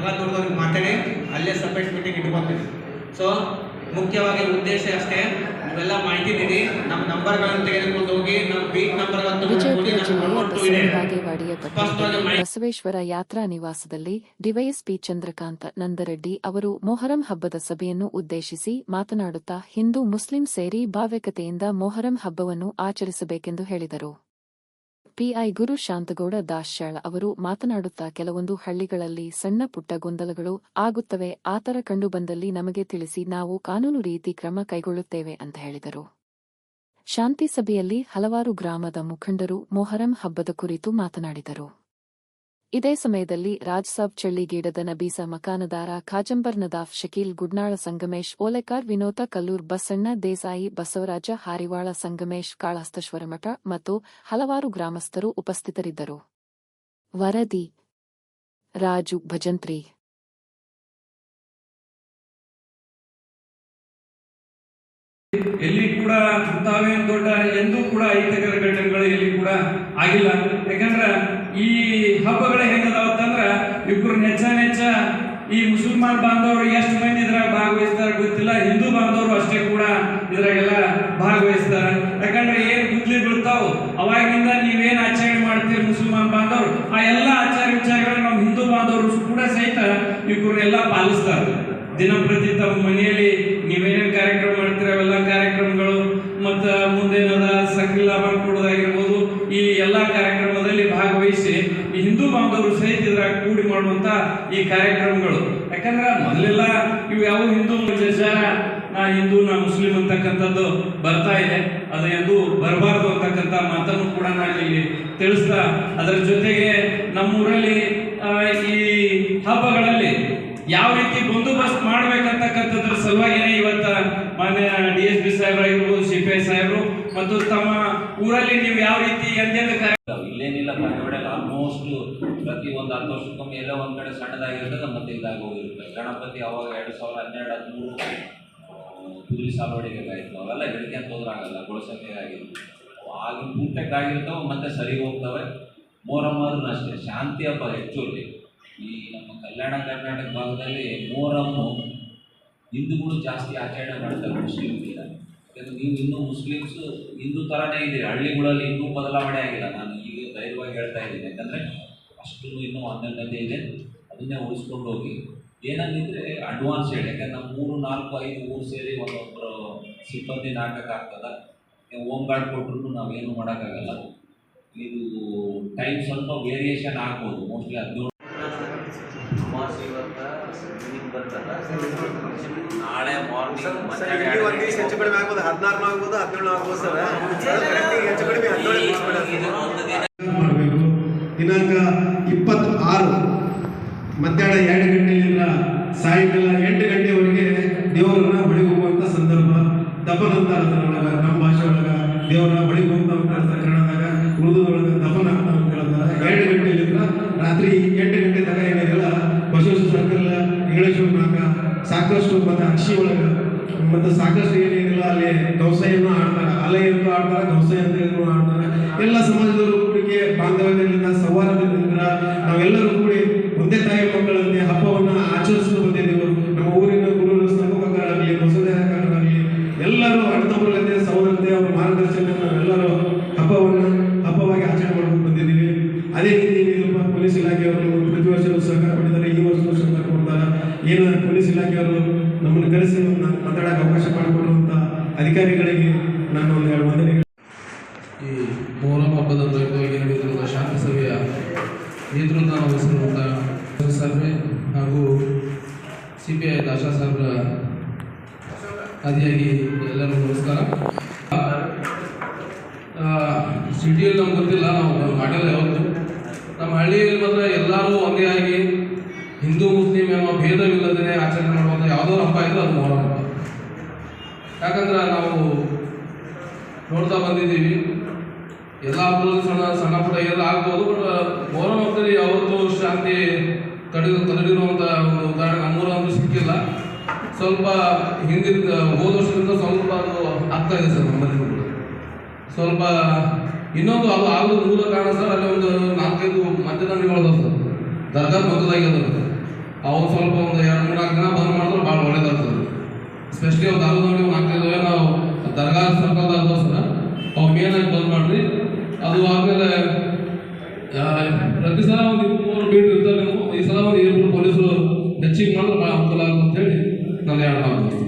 ಮುಖಾಂತರದವ್ರಿಗೆ ಮಾತಾಡಿ ಅಲ್ಲೇ separate meeting ಇಟ್ಕೊತೀವಿ. So ಮುಖ್ಯವಾಗಿ ಉದ್ದೇಶ ಅಷ್ಟೇ, ನೀವೆಲ್ಲ ಮಾಹಿತಿ ನೀಡಿ, ನಮ್ಮ ನಂಬರ್ಗಳನ್ನು ತೆಗೆದುಕೊಂಡು ಹೋಗಿ ನಮ್ಮ ಬೀಟ್ ನಂಬರ್ಗಳನ್ನು ಬಸವೇಶ್ವರ ಯಾತ್ರಾ ನಿವಾಸದಲ್ಲಿ ಡಿವೈಎಸ್ಪಿ ಚಂದ್ರಕಾಂತ್ ನಂದರೆಡ್ಡಿ ಅವರು ಮೊಹರಂ ಹಬ್ಬದ ಸಭೆಯನ್ನು ಉದ್ದೇಶಿಸಿ ಮಾತನಾಡುತ್ತಾ ಹಿಂದೂ ಮುಸ್ಲಿಂ ಸೇರಿ ಭಾವ್ಯಕತೆಯಿಂದ ಮೊಹರಂ ಹಬ್ಬವನ್ನು ಆಚರಿಸಬೇಕೆಂದು ಹೇಳಿದರು. ಪಿಐ ಗುರು ಶಾಂತಗೌಡ ದಾಶ್ಯಾಳ್ ಅವರು ಮಾತನಾಡುತ್ತಾ ಕೆಲವೊಂದು ಹಳ್ಳಿಗಳಲ್ಲಿ ಸಣ್ಣ ಪುಟ್ಟ ಗೊಂದಲಗಳು ಆಗುತ್ತವೆ, ಆತರ ಕಂಡುಬಂದಲ್ಲಿ ನಮಗೆ ತಿಳಿಸಿ, ನಾವು ಕಾನೂನು ರೀತಿ ಕ್ರಮ ಕೈಗೊಳ್ಳುತ್ತೇವೆ ಅಂತ ಹೇಳಿದರು. ಶಾಂತಿ ಸಭೆಯಲ್ಲಿ ಹಲವಾರು ಗ್ರಾಮದ ಮುಖಂಡರು ಮೊಹರಂ ಹಬ್ಬದ ಕುರಿತು ಮಾತನಾಡಿದರು. ಇದೇ ಸಮಯದಲ್ಲಿ ರಾಜ್ಸಾಬ್ ಚಳ್ಳಿಗೀಡದ ನಬೀಸ ಮಕಾನದಾರ ಖಾಜಂಬರ್ ನದಾಫ್ ಶಕೀಲ್ ಗುಡ್ನಾಳ ಸಂಗಮೇಶ್ ಓಲೆಕಾರ್ ವಿನೋತ ಕಲ್ಲೂರ್ ಬಸಣ್ಣ ದೇಸಾಯಿ ಬಸವರಾಜ ಹಾರಿವಾಳ ಸಂಗಮೇಶ್ ಕಾಳಹಸ್ತೇಶ್ವರಮಠ ಮತ್ತು ಹಲವಾರು ಗ್ರಾಮಸ್ಥರು ಉಪಸ್ಥಿತರಿದ್ದರು. ವರದಿ ರಾಜು ಭಜಂತ್ರಿ. ಎಲ್ಲಿ ಕೂಡ ತಾವೇನು ದೊಡ್ಡ ಎಂದೂ ಕೂಡ ಅಹಿತಕರ ಘಟನೆಗಳು ಎಲ್ಲಿ ಕೂಡ ಆಗಿಲ್ಲ. ಯಾಕಂದ್ರೆ ಈ ಹಬ್ಬಗಳು ಹೆಂಗದಾವತ್ತಂದ್ರ ಇಬ್ರು ನೆಚ್ಚ ಈ ಮುಸಲ್ಮಾನ್ ಬಾಂಧವರು ಎಷ್ಟು ಮಂದಿ ಇದ್ರಾಗ ಭಾಗವಹಿಸ್ತಾರ ಗೊತ್ತಿಲ್ಲ, ಹಿಂದೂ ಬಾಂಧವರು ಅಷ್ಟೇ ಕೂಡ ಇದ್ರಾಗೆಲ್ಲ ಭಾಗವಹಿಸ್ತಾರ. ಯಾಕಂದ್ರೆ ಏನ್ ಗುದ್ಲಿ ಬೀಳ್ತಾವ್ ಅವಾಗಿಂದ ನೀವೇನ್ ಆಚರಣೆ ಮಾಡ್ತೀರಿ ಮುಸಲ್ಮಾನ್ ಬಾಂಧವರು, ಆ ಎಲ್ಲ ಆಚಾರ ವಿಚಾರಗಳನ್ನ ನಾವು ಹಿಂದೂ ಬಾಂಧವರು ಕೂಡ ಸಹಿತ ಇವ್ರನ್ನೆಲ್ಲ ಪಾಲಿಸ್ತಾರೆ. ದಿನಪ್ರತಿ ತಮ್ಮ ಮನೆಯಲ್ಲಿ ನೀವೇನೇನು ಕಾರ್ಯಕ್ರಮ ಮಾಡ್ತೀರ ಅವೆಲ್ಲ ಕಾರ್ಯಕ್ರಮಗಳು ಮತ್ತು ಮುಂದೇನದ ಸಕ್ರಿಯ ಲಾಭ ಕೊಡೋದಾಗಿರ್ಬೋದು, ಈ ಎಲ್ಲ ಕಾರ್ಯಕ್ರಮದಲ್ಲಿ ಭಾಗವಹಿಸಿ ಈ ಹಿಂದೂ ಬಾಂಧವರು ಸಹಿತ ಇದ್ರಾಗ ಕೂಡಿ ಮಾಡುವಂತ ಈ ಕಾರ್ಯಕ್ರಮಗಳು. ಯಾಕಂದ್ರೆ ಮೊದಲೆಲ್ಲ ಇವು ಯಾವ ಹಿಂದೂ ವಿಚಾರ ನಾ ಹಿಂದೂ ನಾ ಮುಸ್ಲಿಂ ಅಂತಕ್ಕಂಥದ್ದು ಬರ್ತಾ ಇದೆ, ಅದು ಎಂದು ಬರಬಾರ್ದು ಅಂತಕ್ಕಂಥ ಮಾತನ್ನು ಕೂಡ ನಾನು ಇಲ್ಲಿ ತಿಳಿಸ್ತಾ, ಅದರ ಜೊತೆಗೆ ನಮ್ಮೂರಲ್ಲಿ ಈ ಹಬ್ಬಗಳಲ್ಲಿ ಯಾವ ರೀತಿ ಬಂದೋಬಸ್ತ್ ಮಾಡ್ಬೇಕಂತಕ್ಕಂಥದ್ರ ಸಲುವಾಗಿನೇ ಇವತ್ತ ಮಾನ್ಯ DSP ಸಾಹೇಬರಾಗಿರ್ಬೋದು, CPI ಸಾಹೇಬರು ಮತ್ತು ತಮ್ಮ ಊರಲ್ಲಿ ನೀವು ಯಾವ ರೀತಿ ಇಲ್ಲೇನಿಲ್ಲ ಕನ್ನಡಲ್ಲಿ ಆಲ್ಮೋಸ್ಟ್ ಪ್ರತಿ ಒಂದು 10 ವರ್ಷಕ್ಕೊಮ್ಮೆ ಎಲ್ಲ ಒಂದ್ ಕಡೆ ಸಣ್ಣದಾಗಿರ್ತದೆ, ಮತ್ತೆ ಇದಾಗ ಹೋಗಿರುತ್ತೆ. ಗಣಪತಿ ಅವಾಗ 2012-13 ಕುದುರೆ ಸಾಲುವಡಿಗೆ ಆಯ್ತು, ಅವೆಲ್ಲ ಬೆಳಗ್ಗೆ ಹೋದ್ರಾಗಲ್ಲ, ಗೊಳಸಕ್ಕೆ ಆಗಿತ್ತು, ಆಗ ಪೂರ್ತಿಯಾಗಿ ಆಗಿರ್ತಾವೆ ಮತ್ತೆ ಸರಿ ಹೋಗ್ತವೆ. ಮೊಹರಂ ಅಷ್ಟೇ ಶಾಂತಿ ಹಬ್ಬ ಹೆಚ್ಚುವಲ್ಲಿ ಈ ನಮ್ಮ ಕಲ್ಯಾಣ ಕರ್ನಾಟಕ ಭಾಗದಲ್ಲಿ ಮೊಹರಮ್ಮು ಹಿಂದೂಗಳು ಜಾಸ್ತಿ ಆಚರಣೆ ಮಾಡ್ತಾರೆ ಮುಸ್ಲಿಮ್ಗಿಂತ. ಯಾಕಂದ್ರೆ ನೀವು ಇನ್ನೂ ಮುಸ್ಲಿಮ್ಸು ಹಿಂದೂ ಥರನೇ ಇದ್ದೀರಿ, ಹಳ್ಳಿಗಳಲ್ಲಿ ಇನ್ನೂ ಬದಲಾವಣೆ ಆಗಿಲ್ಲ. ನಾನು ಈಗ ಧೈರ್ಯವಾಗಿ ಹೇಳ್ತಾ ಇದ್ದೀನಿ, ಯಾಕಂದರೆ ಅಷ್ಟು ಇನ್ನೂ ಅನ್ಯೋನ್ಯತೆ ಇದೆ, ಅದನ್ನೇ ಉಳಿಸ್ಕೊಂಡು ಹೋಗಿ. ಏನಂದಿದ್ರೆ ಅಡ್ವಾನ್ಸ್ ಹೇಳಿ, ಯಾಕಂದ್ರೆ ನಮ್ಮ 3, 4, 5 ಊರು ಸೇರಿ ಒಂದೊಬ್ಬರು ಸಿಬ್ಬಂದಿ ನಾಟಕ್ಕಾಗ್ತದೆ. ಹೋಮ್ ಗಾರ್ಡ್ ಕೊಟ್ಟರು ನಾವೇನು ಮಾಡೋಕ್ಕಾಗಲ್ಲ. ಇದು ಟೈಮ್ ಸ್ವಲ್ಪ ವೇರಿಯೇಷನ್ ಆಗ್ಬೋದು. ಮೋಸ್ಟ್ಲಿ 17 ನಾಳೆ ಮಾರ್ನಿಂಗ್ ಹೆಚ್ಚು ಕಡಿಮೆ ಆಗ್ಬೋದು, 16 ಆಗ್ಬೋದು, 17 ಆಗ್ಬೋದು ಸರ್. ಹೆಚ್ಚು ಕಡಿಮೆ 17 ಮಾಡಬೇಕು. ದಿನಾಂಕ 26 ಮಧ್ಯಾಹ್ನ 2 ಗಂಟೆಯಿಂದ ಸಾಯಂಕಾಲ 8 ಗಂಟೆವರೆಗೆ ದೇವರನ್ನ ಬಳಿ ಹೋಗುವಂಥ ಸಂದರ್ಭ. ದಫನ್ ಅಂತಾರೆ ಅದರೊಳಗೆ, ನಮ್ಮ ಭಾಷೆ ಒಳಗೆ ದೇವರ ಬಳಿ ಹೋಗ್ತಾ ಕನ್ನಡದಾಗ, ಉರ್ದುದೊಳಗೆ ದಫನ್ ಆಗ್ತಾ ಅಂತ ಹೇಳ್ತಾರೆ. 2 ಗಂಟೆಯಿಂದ ರಾತ್ರಿ 8 ಗಂಟೆ ತನಕ ಏನಿರಲ್ಲ, ಬಸವೇಶ್ವರ ಸರ್ಕಲ್, ಇಂಗ್ಲೇಶ್ವರನಾಗ ಸಾಕಷ್ಟು ಮತ್ತು ಅಕ್ಷಿ ಒಳಗೆ ಮತ್ತು ಸಾಕಷ್ಟು ಏನೇನಿಲ್ಲ ಅಲ್ಲಿ ಗೌಸೆಯನ್ನು ಆಡ್ತಾರೆ, ಅಲೆಯನ್ನು ಆಡ್ತಾರೆ, ಗೌಸೆ ಅಂತ ಆಡ್ತಾರೆ. ಎಲ್ಲ ಸಮಾಜದವರು ಕೂಡಿಗೆ ಬಾಂಧವ್ಯದಿಂದ ಸೌಹಾರ್ದದಿಂದ ನಾವೆಲ್ಲರೂ ಕೂಡಿ ಒಂದೇ ತಾಯಿ ಮಕ್ಕಳಂತೆ ಹಬ್ಬವನ್ನು ಆಚರಿಸಲು ಬಂದಿದ್ದೆವು. ನಮ್ಮ ಊರಿನ ಗುರು ಸಮೂಹಕ್ಕಾಗಲಿ ಹೊಸದಾಗಲಿ ಎಲ್ಲರೂ ಅಣ್ಣತಮ್ಮರಂತೆ ಸಹೋದರತೆ ಅವರ ಮಾರ್ಗದರ್ಶನ ನಾವೆಲ್ಲರೂ ಹಬ್ಬವಾಗಿ ಆಚರಣೆ ಮಾಡ್ಕೊಂಡು ಬಂದಿದ್ದೀವಿ. ಅದೇ ರೀತಿ ಪೊಲೀಸ್ ಇಲಾಖೆಯವರು ಪ್ರತಿ ವರ್ಷವೂ ಸಹಕಾರ ಕೊಟ್ಟಿದ್ದಾರೆ, ಈ ವರ್ಷವೂ ಸಹಕಾರ ಕೊಡ್ತಾರೆ. ಏನು ಪೊಲೀಸ್ ಇಲಾಖೆಯವರು ನಮ್ಮನ್ನು ಕರೆಸಿ ಮಾತಾಡೋಕೆ ಅವಕಾಶ ಮಾಡಿಕೊಡುವಂಥ ಅಧಿಕಾರಿಗಳಿಗೆ ನಾನು ಒಂದೆರಡು ವಂದನೆಗಳು. ಈ ಮೊಹರಂ ಹಬ್ಬದ ಪ್ರಯುಕ್ತವಾಗಿ ನಡೆಯುತ್ತಿರುವ ಶಾಂತಿ ಸಭೆಯ ನೇತೃತ್ವ ವಹಿಸಿರುವಂಥ ಸಾಹೇಬ್ರೆ ಹಾಗೂ CPI ದಾಶಾ ಸಾಹೇಬ್ರ ಆದಿಯಾಗಿ ಎಲ್ಲರಿಗೂ ನಮಸ್ಕಾರ. ಸಿಟಿಯಲ್ಲಿ ನಮ್ಗೆ ಗೊತ್ತಿಲ್ಲ, ನಾವು ಮಾಡಿಲ್ಲ ಯಾವತ್ತು. ನಮ್ಮ ಹಳ್ಳಿಯಲ್ಲಿ ಮಾತ್ರ ಎಲ್ಲರೂ ಒಂದೇ ಆಗಿ ಹಿಂದೂ ಮುಸ್ಲಿಂ ಎಂಬ ಭೇದವಿಲ್ಲದೇ ಆಚರಣೆ ಮಾಡುವಂಥ ಯಾವುದೋ ಹಬ್ಬ ಇದ್ರೂ ಅದು ಮೊಹರಂ ಹಬ್ಬ. ಯಾಕಂದ್ರೆ ನಾವು ನೋಡ್ತಾ ಬಂದಿದ್ದೀವಿ, ಎಲ್ಲ ಹಬ್ಬದಲ್ಲಿ ಸಣ್ಣ ಪುಟ್ಟ ಎಲ್ಲ ಆಗ್ಬೋದು, ಬಟ್ ಮೊಹರಂ ಹಬ್ಬದಲ್ಲಿ ಯಾವತ್ತೂ ಶಾಂತಿ ಕಡಿದಿರುವಂಥ ಒಂದು ಉದಾಹರಣೆ ನಮ್ಮೂರಂತೂ ಸಿಕ್ಕಿಲ್ಲ. ಸ್ವಲ್ಪ ಹಿಂದಿನ ಹೋದ ವರ್ಷದಿಂದ ಸ್ವಲ್ಪ ಅದು ಆಗ್ತಾ ಇದೆ ಸರ್. ನಮ್ಮಲ್ಲಿ ಕೂಡ ಸ್ವಲ್ಪ ಇನ್ನೊಂದು ಅದು ಆಗೋದು ಮೂಲ ಕಾರಣ ಸರ್, ಅಲ್ಲಿ ಒಂದು 4-5 ಮಧ್ಯದಾನಿಗಳದ ಸರ್, ದರ್ಗಾ ಮೊದಲಾಗ್ಯದ. ಆ ಅವ್ರು ಸ್ವಲ್ಪ ಒಂದು 2-3-4 ದಿನ ಬಂದ್ ಮಾಡಿದ್ರೆ ಭಾಳ ಒಳ್ಳೇದಾಗ್ತದೆ. ಎಸ್ಪೆಷಲಿ ಅವ್ರು ದಾರದಲ್ಲಿ ಒಂದು 4-5 ನಾವು ದರ್ಗಾ ಸರ್ಕಲ್ದಾಗ ಸರ ಅವು ಮೇನಾಗಿ ಬಂದ್ ಮಾಡ್ರಿ. ಅದು ಆದಮೇಲೆ ಪ್ರತಿ ಸಲ ಒಂದು 2-3 ಬೀಟ್ ಇರ್ತಾರೆ. ಈ ಸಲ ಒಂದು 2-3 ಪೊಲೀಸರು ಹೆಚ್ಚಿಗೆ ಮಾಡಿದ್ರೆ ಭಾಳ ಅನುಕೂಲ ಆಗುತ್ತೆ ಅಂತ ಹೇಳಿ ನಾನು ಹೇಳೋದು.